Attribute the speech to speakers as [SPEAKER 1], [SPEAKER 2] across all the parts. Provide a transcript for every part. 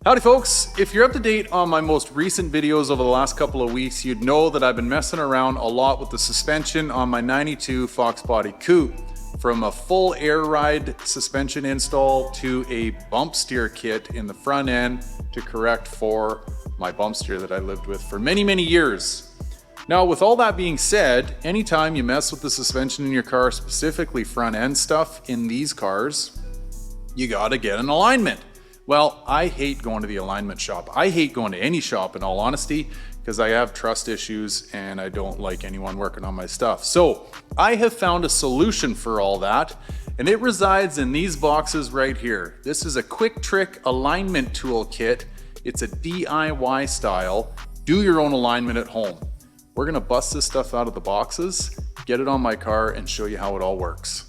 [SPEAKER 1] Howdy folks, if you're up to date on my most recent videos over the last couple of weeks, you'd know that I've been messing around a lot with the suspension on my 92 Foxbody Coupe. From a full air ride suspension install to a bump steer kit in the front end to correct for my bump steer that I lived with for many years. Now with all that being said, anytime you mess with the suspension in your car, specifically front end stuff in these cars, you gotta get an alignment. Well, I hate going to the alignment shop. I hate going to any shop in all honesty, because I have trust issues and I don't like anyone working on my stuff. So I have found a solution for all that, and it resides in these boxes right here. This is a quick trick alignment tool kit. It's a DIY style, do your own alignment at home. We're gonna bust this stuff out of the boxes, get it on my car, and show you how it all works.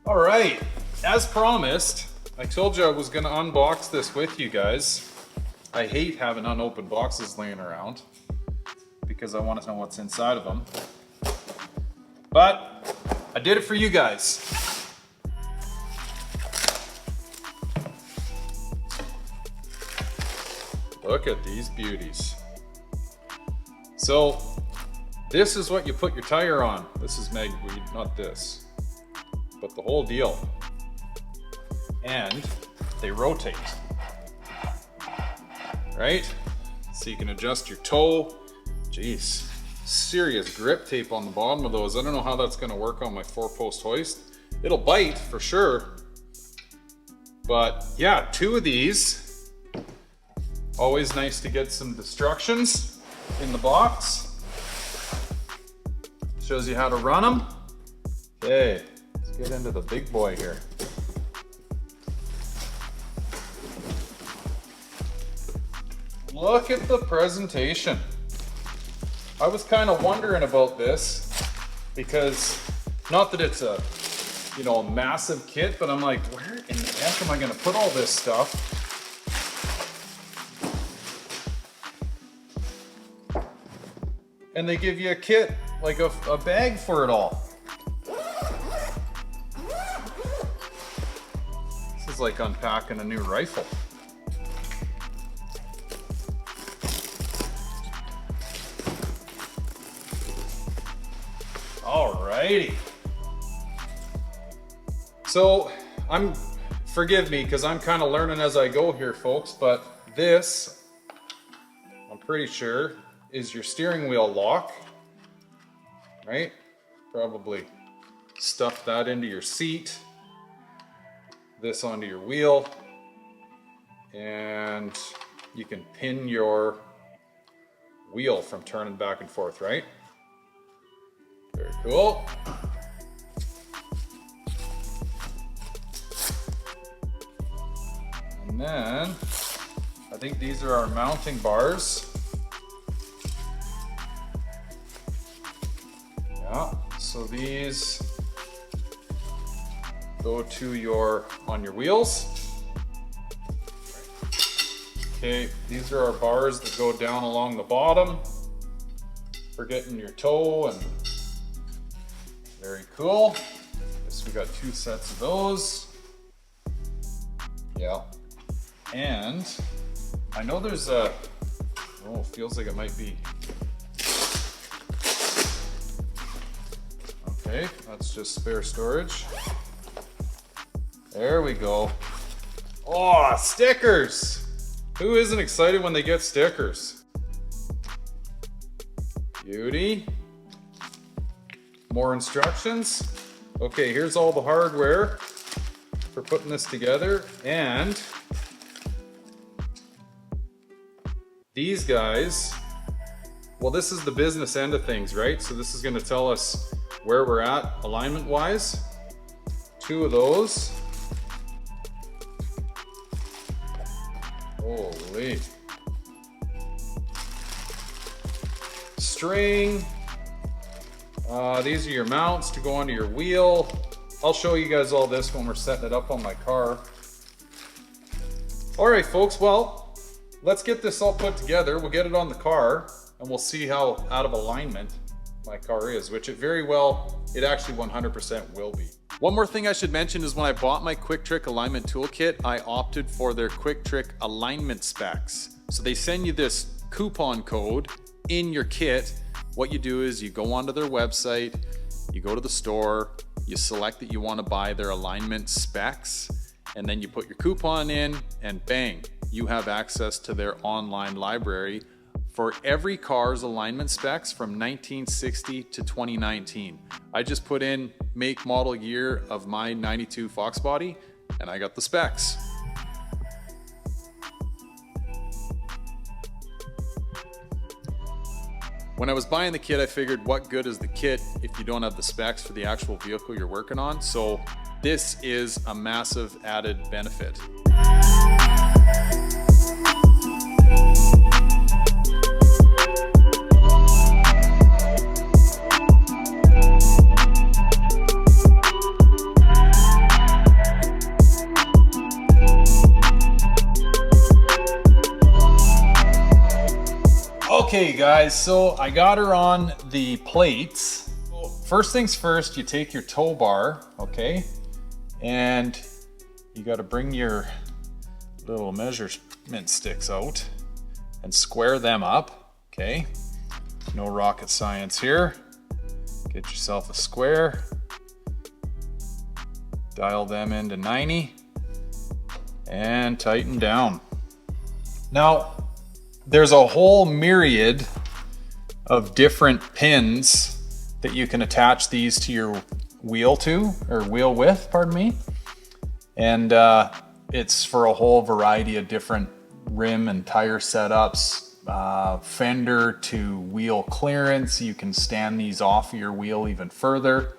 [SPEAKER 1] All right, as promised, I told you I was gonna unbox this with you guys. I hate having unopened boxes laying around because I want to know what's inside of them. But I did it for you guys. Look at these beauties. So this is what you put your tire on. This is magweed, not this, but the whole deal. And they rotate, right? So you can adjust your toe. Jeez, serious grip tape on the bottom of those. I don't know how that's gonna work on my 4-post hoist. It'll bite for sure. But yeah, 2 of these. Always nice to get some instructions in the box. Shows you how to run them. Okay, let's get into the big boy here. Look at the presentation. I was kind of wondering about this because, not that it's a, massive kit, but I'm like, where in the heck am I gonna put all this stuff? And they give you a kit, like a bag for it all. This is like unpacking a new rifle. Alrighty. So forgive me because I'm kind of learning as I go here, folks, but this, I'm pretty sure, is your steering wheel lock, right? Probably stuff that into your seat, this onto your wheel, and you can pin your wheel from turning back and forth, right? Very cool. And then, I think these are our mounting bars. Yeah, so these go to on your wheels. Okay, these are our bars that go down along the bottom for getting your toe and very cool. So we got 2 sets of those. Yeah. And I know there's feels like it might be. Okay, that's just spare storage. There we go. Oh, stickers! Who isn't excited when they get stickers? Beauty. More instructions. Okay, here's all the hardware for putting this together, and these guys, well, this is the business end of things, right? So this is going to tell us where we're at alignment wise. 2 of those. Holy. String. These are your mounts to go onto your wheel. I'll show you guys all this when we're setting it up on my car. All right, folks, well, let's get this all put together. We'll get it on the car and we'll see how out of alignment my car is, which it actually 100% will be. One more thing I should mention is when I bought my Quick Trick alignment toolkit, I opted for their Quick Trick alignment specs. So they send you this coupon code in your kit. What you do is you go onto their website, you go to the store, you select that you want to buy their alignment specs, and then you put your coupon in and bang, you have access to their online library for every car's alignment specs from 1960 to 2019. I just put in make, model, year of my 92 Foxbody and I got the specs. When I was buying the kit, I figured what good is the kit if you don't have the specs for the actual vehicle you're working on? So this is a massive added benefit. Okay guys, so I got her on the plates. First things first, you take your tow bar, okay? And you gotta bring your little measurement sticks out and square them up, okay? No rocket science here. Get yourself a square. Dial them into 90 and tighten down. Now, there's a whole myriad of different pins that you can attach these to your wheel to, or wheel with, pardon me. And it's for a whole variety of different rim and tire setups, fender to wheel clearance. You can stand these off of your wheel even further.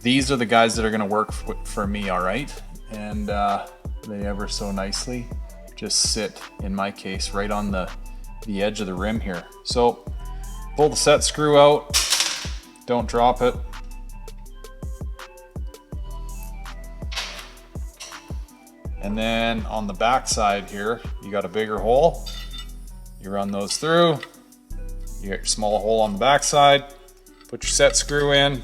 [SPEAKER 1] These are the guys that are gonna work for me, all right? And they ever so nicely just sit, in my case, right on the edge of the rim here. So pull the set screw out, don't drop it. And then on the back side here, you got a bigger hole. You run those through, you get your small hole on the back side, put your set screw in.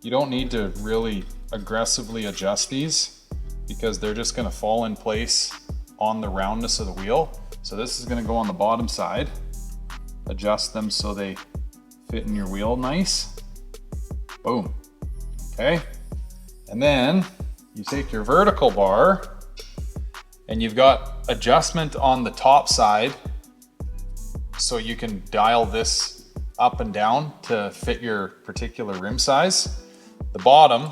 [SPEAKER 1] You don't need to really aggressively adjust these, because they're just gonna fall in place on the roundness of the wheel. So this is gonna go on the bottom side. Adjust them so they fit in your wheel nice. Boom, okay? And then you take your vertical bar and you've got adjustment on the top side so you can dial this up and down to fit your particular rim size. The bottom,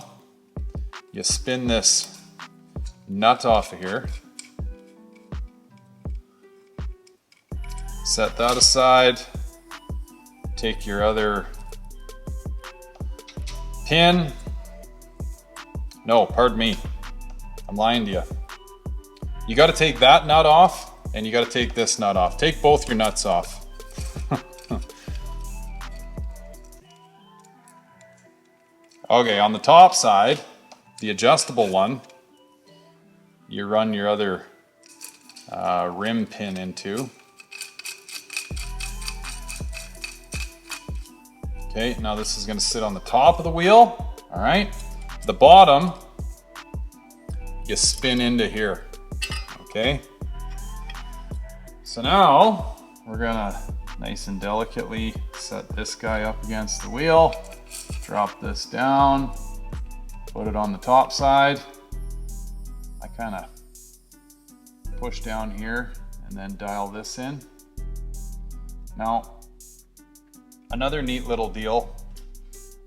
[SPEAKER 1] you spin this nut off of here. Set that aside. Take your other pin. No, pardon me. I'm lying to you. You got to take that nut off and you got to take this nut off. Take both your nuts off. Okay, on the top side, the adjustable one, you run your other rim pin into. Okay, now this is gonna sit on the top of the wheel, all right? The bottom, you spin into here, okay? So now, we're gonna nice and delicately set this guy up against the wheel, drop this down, put it on the top side. I kind of push down here and then dial this in. Now, another neat little deal,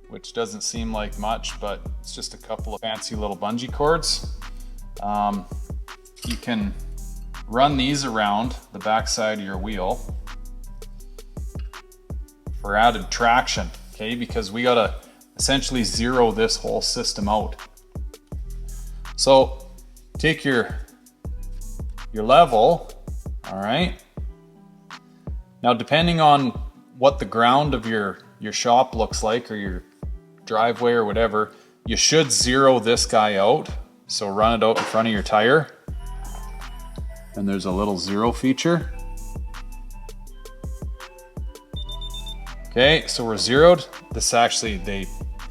[SPEAKER 1] which doesn't seem like much, but it's just a couple of fancy little bungee cords. You can run these around the back side of your wheel for added traction, okay? Because we gotta essentially zero this whole system out. So take your level, all right? Now, depending on what the ground of your shop looks like, or your driveway or whatever, you should zero this guy out. So run it out in front of your tire. And there's a little zero feature. Okay, so we're zeroed. This actually,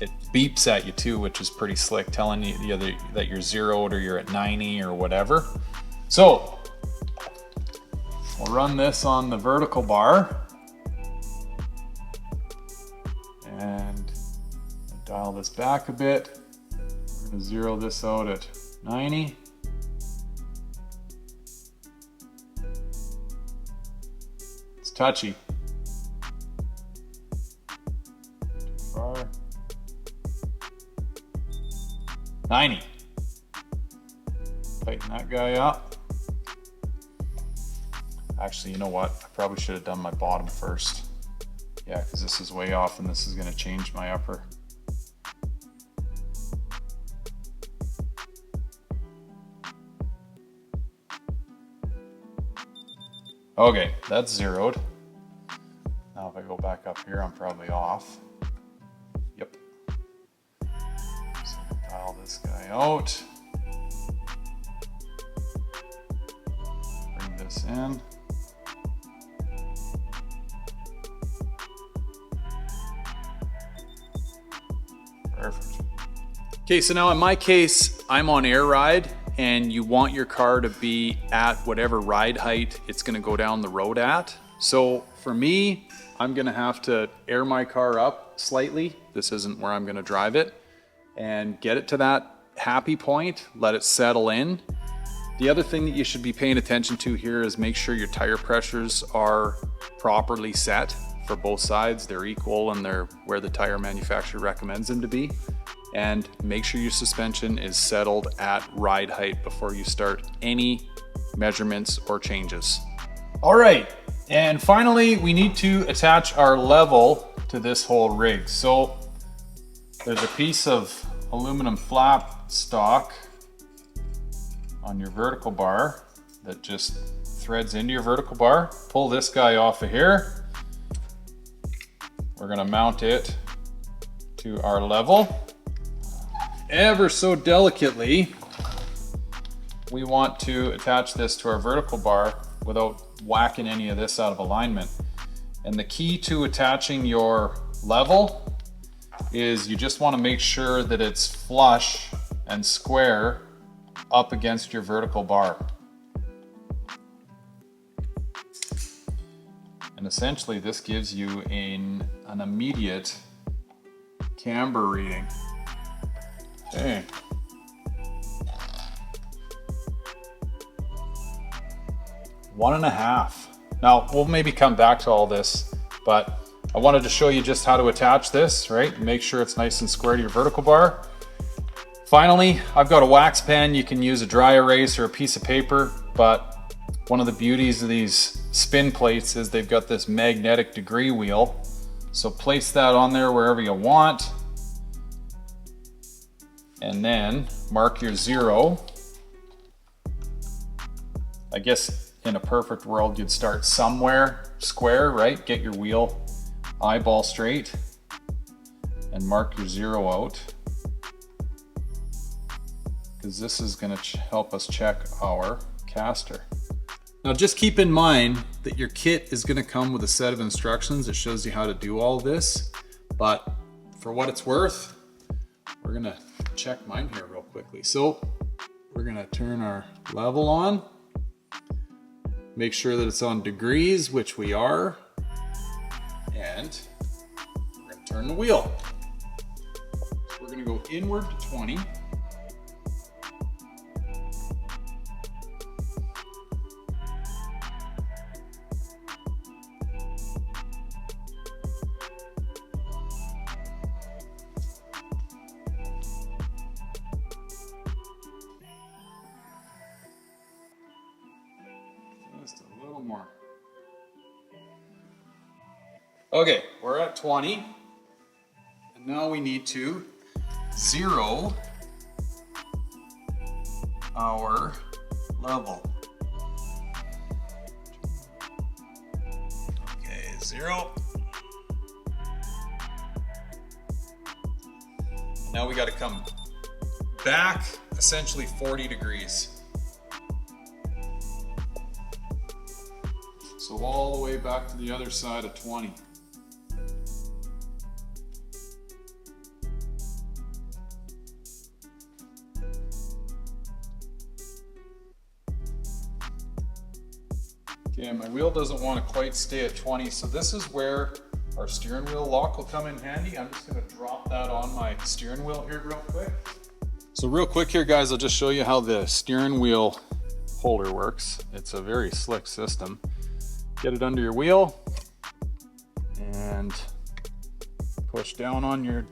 [SPEAKER 1] it beeps at you too, which is pretty slick, telling you that you're zeroed or you're at 90 or whatever. So we'll run this on the vertical bar and dial this back a bit. We're going to zero this out at 90. It's touchy. Too far. 90. Tighten that guy up. Actually, you know what? I probably should have done my bottom first. Yeah, because this is way off and this is going to change my upper. Okay, that's zeroed. Now if I go back up here, I'm probably off. Yep. So dial this guy out. Bring this in. Perfect. Okay, so now in my case, I'm on air ride, and you want your car to be at whatever ride height it's gonna go down the road at. So for me, I'm gonna have to air my car up slightly. This isn't where I'm gonna drive it, and get it to that happy point, let it settle in. The other thing that you should be paying attention to here is make sure your tire pressures are properly set for both sides. They're equal and they're where the tire manufacturer recommends them to be. And make sure your suspension is settled at ride height before you start any measurements or changes. All right, and finally we need to attach our level to this whole rig. So there's a piece of aluminum flap stock on your vertical bar that just threads into your vertical bar. Pull this guy off of here. We're gonna mount it to our level. Ever so delicately, we want to attach this to our vertical bar without whacking any of this out of alignment. And the key to attaching your level is you just want to make sure that it's flush and square up against your vertical bar. And essentially this gives you an immediate camber reading. Okay. One and a half. Now we'll maybe come back to all this, but I wanted to show you just how to attach this, right? Make sure it's nice and square to your vertical bar. Finally, I've got a wax pen. You can use a dry erase or a piece of paper, but one of the beauties of these spin plates is they've got this magnetic degree wheel. So place that on there wherever you want. And then mark your zero. I guess in a perfect world, you'd start somewhere square, right? Get your wheel eyeball straight and mark your zero out, because this is going to help us check our caster. Now just keep in mind that your kit is going to come with a set of instructions that shows you how to do all this, but for what it's worth, we're going to check mine here real quickly. So we're going to turn our level on, make sure that it's on degrees, which we are, and we're going to turn the wheel. So we're going to go inward to 20. Just a little more. Okay, we're at 20. And now we need to zero our level. Okay, zero. Now we got to come back essentially 40 degrees. So all the way back to the other side of 20. Yeah, my wheel doesn't want to quite stay at 20, so this is where our steering wheel lock will come in handy. I'm just going to drop that on my steering wheel here real quick. So real quick here, guys, I'll just show you how the steering wheel holder works. It's a very slick system. Get it under your wheel and push down on your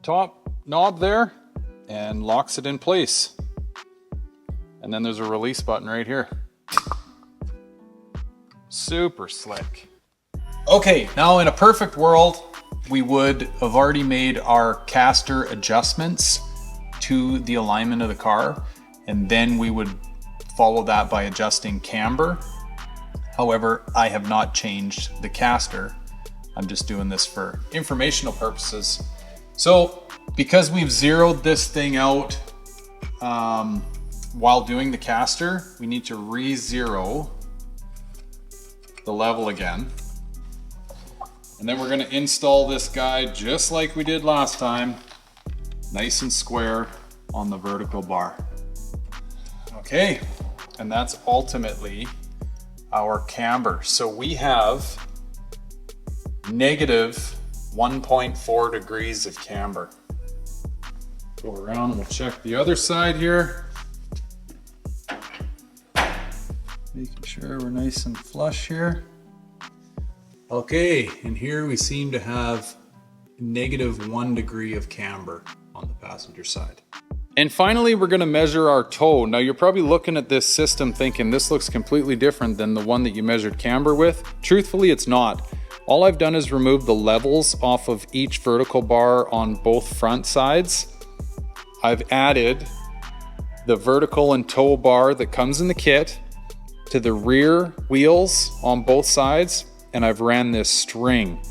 [SPEAKER 1] top knob there and locks it in place. And then there's a release button right here. Super slick. Okay, now in a perfect world, we would have already made our caster adjustments to the alignment of the car, and then we would follow that by adjusting camber. However, I have not changed the caster. I'm just doing this for informational purposes. So because we've zeroed this thing out while doing the caster, we need to re-zero the level again. And then we're going to install this guy just like we did last time, nice and square on the vertical bar. Okay, and that's ultimately our camber. So we have negative 1.4 degrees of camber. Go around and we'll check the other side here. Making sure we're nice and flush here. Okay, and here we seem to have negative 1 degree of camber on the passenger side. And finally, we're gonna measure our toe. Now you're probably looking at this system thinking this looks completely different than the one that you measured camber with. Truthfully, it's not. All I've done is remove the levels off of each vertical bar on both front sides. I've added the vertical and toe bar that comes in the kit to the rear wheels on both sides, and I've ran this string.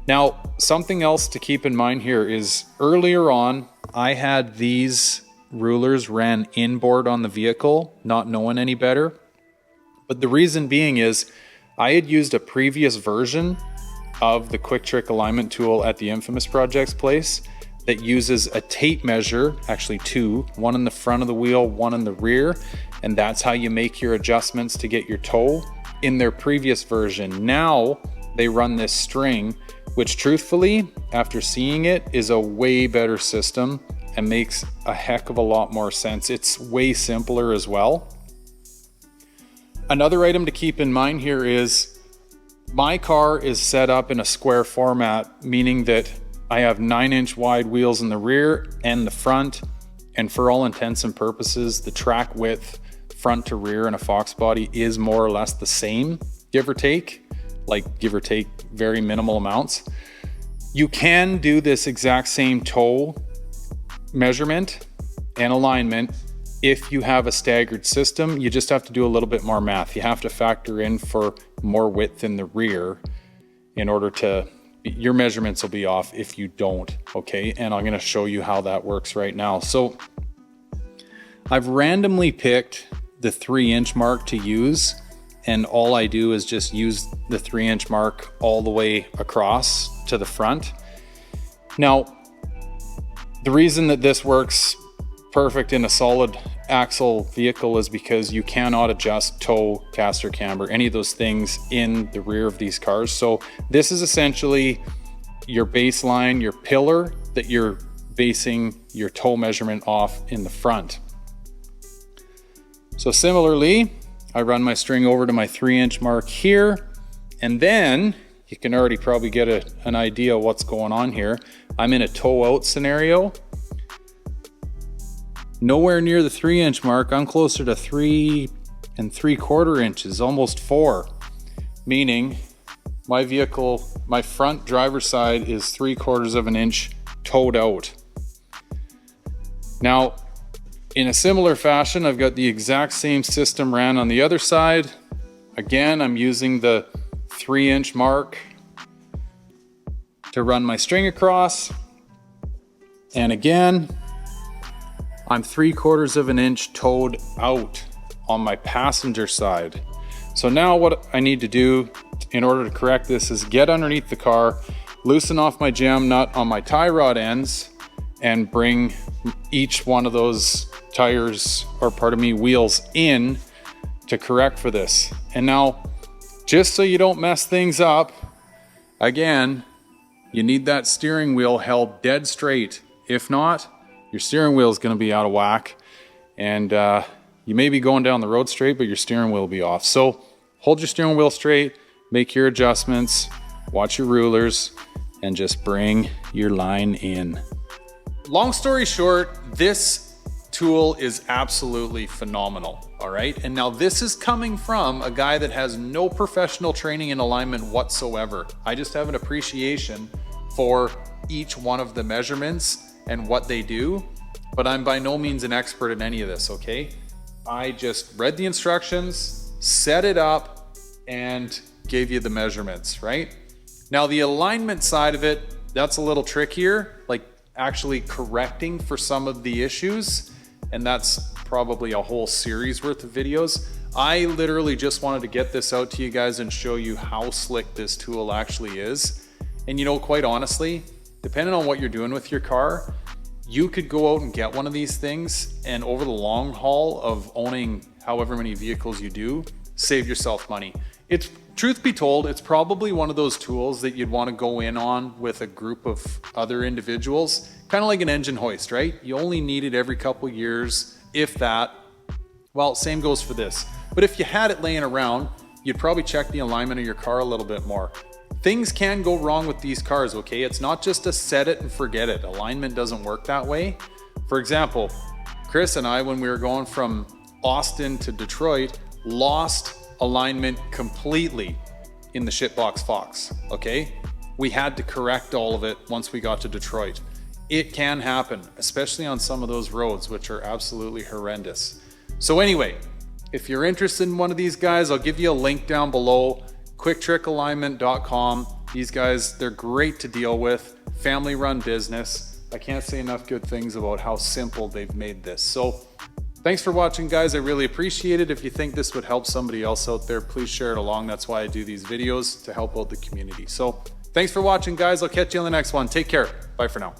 [SPEAKER 1] Now, something else to keep in mind here is earlier on, I had these rulers ran inboard on the vehicle, not knowing any better. But the reason being is I had used a previous version of the Quick Trick alignment tool at the Infamous Project's place that uses a tape measure, actually two, one in the front of the wheel, one in the rear, and that's how you make your adjustments to get your toe. In their previous version, now they run this string, which truthfully, after seeing it, is a way better system and makes a heck of a lot more sense. It's way simpler as well. Another item to keep in mind here is my car is set up in a square format, meaning that I have 9-inch wide wheels in the rear and the front, and for all intents and purposes, the track width front to rear in a Foxbody is more or less the same, give or take very minimal amounts. You can do this exact same toe measurement and alignment if you have a staggered system. You just have to do a little bit more math. You have to factor in for more width in the rear in order to, your measurements will be off if you don't, okay? And I'm gonna show you how that works right now. So I've randomly picked the 3-inch mark to use, and all I do is just use the 3-inch mark all the way across to the front. Now, the reason that this works perfect in a solid axle vehicle is because you cannot adjust toe, caster, camber, any of those things in the rear of these cars. So this is essentially your baseline, your pillar that you're basing your toe measurement off in the front. So similarly, I run my string over to my 3-inch mark here, and then you can already probably get an idea of what's going on here. I'm in a toe out scenario. Nowhere near the 3-inch mark. I'm closer to 3 3/4 inches, almost 4, meaning my vehicle, my front driver's side is 3/4 of an inch toed out. Now, in a similar fashion, I've got the exact same system ran on the other side. Again, I'm using the 3-inch mark to run my string across. And again, I'm 3/4 of an inch toed out on my passenger side. So now what I need to do in order to correct this is get underneath the car, loosen off my jam nut on my tie rod ends, and bring each one of those tires, or pardon me, wheels in to correct for this. And now, just so you don't mess things up, again, you need that steering wheel held dead straight. If not, your steering wheel is going to be out of whack, and you may be going down the road straight, but your steering wheel will be off. So hold your steering wheel straight, make your adjustments, watch your rulers, and just bring your line in. Long story short, this tool is absolutely phenomenal, all right? And now this is coming from a guy that has no professional training in alignment whatsoever. I just have an appreciation for each one of the measurements and what they do, but I'm by no means an expert in any of this, okay? I just read the instructions, set it up, and gave you the measurements, right? Now the alignment side of it, that's a little trickier, like actually correcting for some of the issues, and that's probably a whole series worth of videos. I literally just wanted to get this out to you guys and show you how slick this tool actually is. And you know, quite honestly, depending on what you're doing with your car, you could go out and get one of these things, and over the long haul of owning however many vehicles you do, save yourself money. It's, truth be told, it's probably one of those tools that you'd want to go in on with a group of other individuals, kind of like an engine hoist, right? You only need it every couple years, if that. Well, same goes for this. But if you had it laying around, you'd probably check the alignment of your car a little bit more. Things can go wrong with these cars, okay? It's not just a set it and forget it. Alignment doesn't work that way. For example, Chris and I, when we were going from Austin to Detroit, lost alignment completely in the shitbox Fox, okay? We had to correct all of it once we got to Detroit. It can happen, especially on some of those roads, which are absolutely horrendous. So anyway, if you're interested in one of these guys, I'll give you a link down below, quicktrickalignment.com. These guys, they're great to deal with, family run business. I can't say enough good things about how simple they've made this. So thanks for watching, guys. I really appreciate it. If you think this would help somebody else out there, please share it along. That's why I do these videos, to help out the community. So thanks for watching, guys. I'll catch you on the next one. Take care. Bye for now.